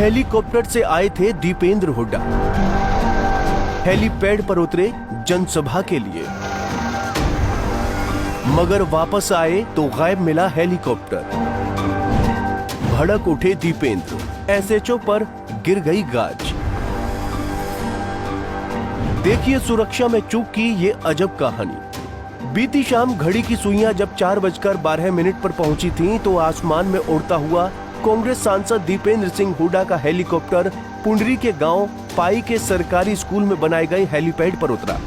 Helicopter से आए थे दीपेंद्र हुड्डा। हेलीपैड पर उतरे जनसभा के लिए, मगर वापस आए तो गायब मिला हेलीकॉप्टर। भड़क उठे दीपेंद्र, एसएचओ पर गिर गई गाज। देखिए सुरक्षा में चूक की ये अजब कहानी। बीती शाम घड़ी की सुइयां जब 4:12 पर पहुंची थीं, तो आसमान में उड़ता हुआ कांग्रेस सांसद दीपेंद्र सिंह हुड्डा का हेलीकॉप्टर पुंडरी के गांव पाई के सरकारी स्कूल में बनाए गए हेलीपैड पर उतरा।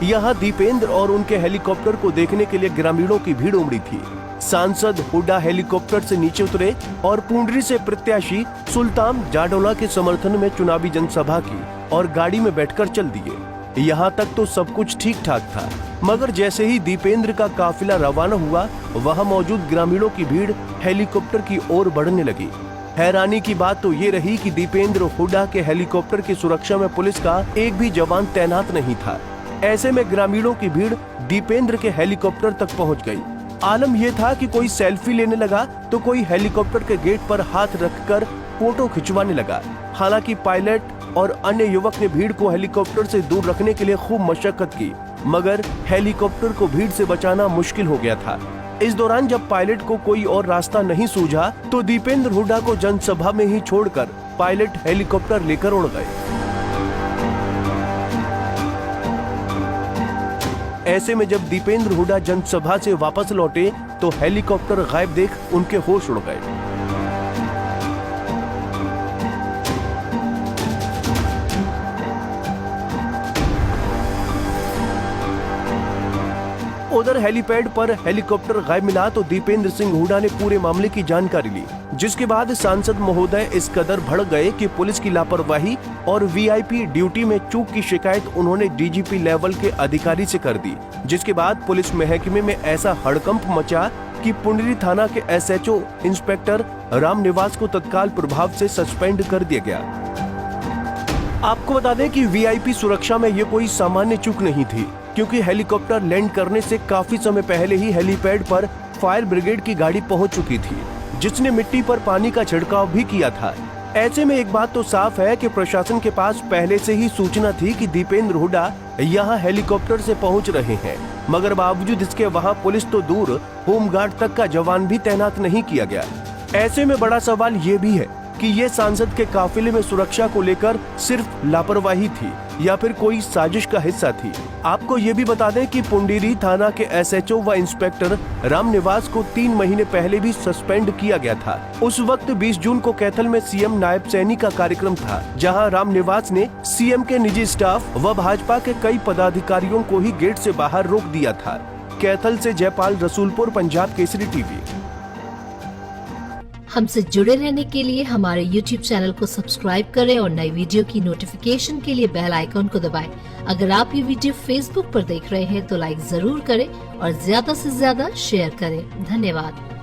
यहां दीपेंद्र और उनके हेलीकॉप्टर को देखने के लिए ग्रामीणों की भीड़ उमड़ी थी। सांसद हुड्डा हेलीकॉप्टर से नीचे उतरे और पुंडरी से प्रत्याशी सुल्तान जाडोला के समर्थन में चुनावी जनसभा की और गाड़ी में बैठकर चल दिए। यहाँ तक तो सब कुछ ठीक ठाक था, मगर जैसे ही दीपेंद्र का काफिला रवाना हुआ, वहाँ मौजूद ग्रामीणों की भीड़ हेलीकॉप्टर की ओर बढ़ने लगी। हैरानी की बात तो ये रही कि दीपेंद्र हुड्डा के हेलीकॉप्टर की सुरक्षा में पुलिस का एक भी जवान तैनात नहीं था। ऐसे में ग्रामीणों की भीड़ दीपेंद्र के हेलीकॉप्टर तक पहुंच गई। आलम यह था कि कोई सेल्फी लेने लगा तो कोई हेलीकॉप्टर के गेट पर हाथ रखकर फोटो खिंचवाने लगा। हालांकि पायलट और अन्य युवक ने भीड़ को हेलीकॉप्टर से दूर रखने के लिए खूब मशक्कत की, मगर हेलीकॉप्टर को भीड़ से बचाना मुश्किल हो गया था। इस दौरान जब पायलट को कोई और रास्ता नहीं सूझा, तो दीपेंद्र हुड्डा को जनसभा में ही छोड़कर पायलट हेलीकॉप्टर लेकर उड़ गए। ऐसे में जब दीपेंद्र हुड्डा जनसभा से वापस लौटे, तो हेलीकॉप्टर गायब देख उनके होश उड़ गए। उधर हेलीपैड पर हेलीकॉप्टर गायब मिला तो दीपेंद्र सिंह हुड्डा ने पूरे मामले की जानकारी ली, जिसके बाद सांसद महोदय इस कदर भड़क गए कि पुलिस की लापरवाही और वीआईपी ड्यूटी में चूक की शिकायत उन्होंने डीजीपी लेवल के अधिकारी से कर दी। जिसके बाद पुलिस महकमे में ऐसा हड़कंप मचा कि पुंडरी थाना के एसएचओ इंस्पेक्टर रामनिवास को तत्काल प्रभाव से सस्पेंड कर दिया गया। आपको बता दें कि वीआईपी सुरक्षा में ये कोई सामान्य चूक नहीं थी, क्योंकि हेलीकॉप्टर लैंड करने से काफी समय पहले ही हेलीपैड पर फायर ब्रिगेड की गाड़ी पहुंच चुकी थी, जिसने मिट्टी पर पानी का छिड़काव भी किया था। ऐसे में एक बात तो साफ है कि प्रशासन के पास पहले से ही सूचना थी कि दीपेंद्र हुड्डा यहां हेलीकॉप्टर से पहुंच रहे हैं, मगर बावजूद इसके वहां पुलिस तो दूर, होमगार्ड तक का जवान भी तैनात नहीं किया गया। ऐसे में बड़ा सवाल ये भी है कि ये सांसद के काफिले में सुरक्षा को लेकर सिर्फ लापरवाही थी या फिर कोई साजिश का हिस्सा थी। आपको ये भी बता दें कि पुंडरी थाना के एसएचओ व इंस्पेक्टर रामनिवास को 3 महीने पहले भी सस्पेंड किया गया था। उस वक्त 20 जून को कैथल में सीएम नायब सैनी का कार्यक्रम था, जहां रामनिवास ने सीएम के निजी स्टाफ व भाजपा के कई पदाधिकारियों को ही गेट से बाहर रोक दिया था। कैथल से जयपाल रसूलपुर, पंजाब केसरी टीवी। हमसे जुड़े रहने के लिए हमारे YouTube चैनल को सब्सक्राइब करें और नई वीडियो की नोटिफिकेशन के लिए बेल आइकॉन को दबाएं। अगर आप ये वीडियो Facebook पर देख रहे हैं तो लाइक जरूर करें और ज्यादा से ज्यादा शेयर करें। धन्यवाद।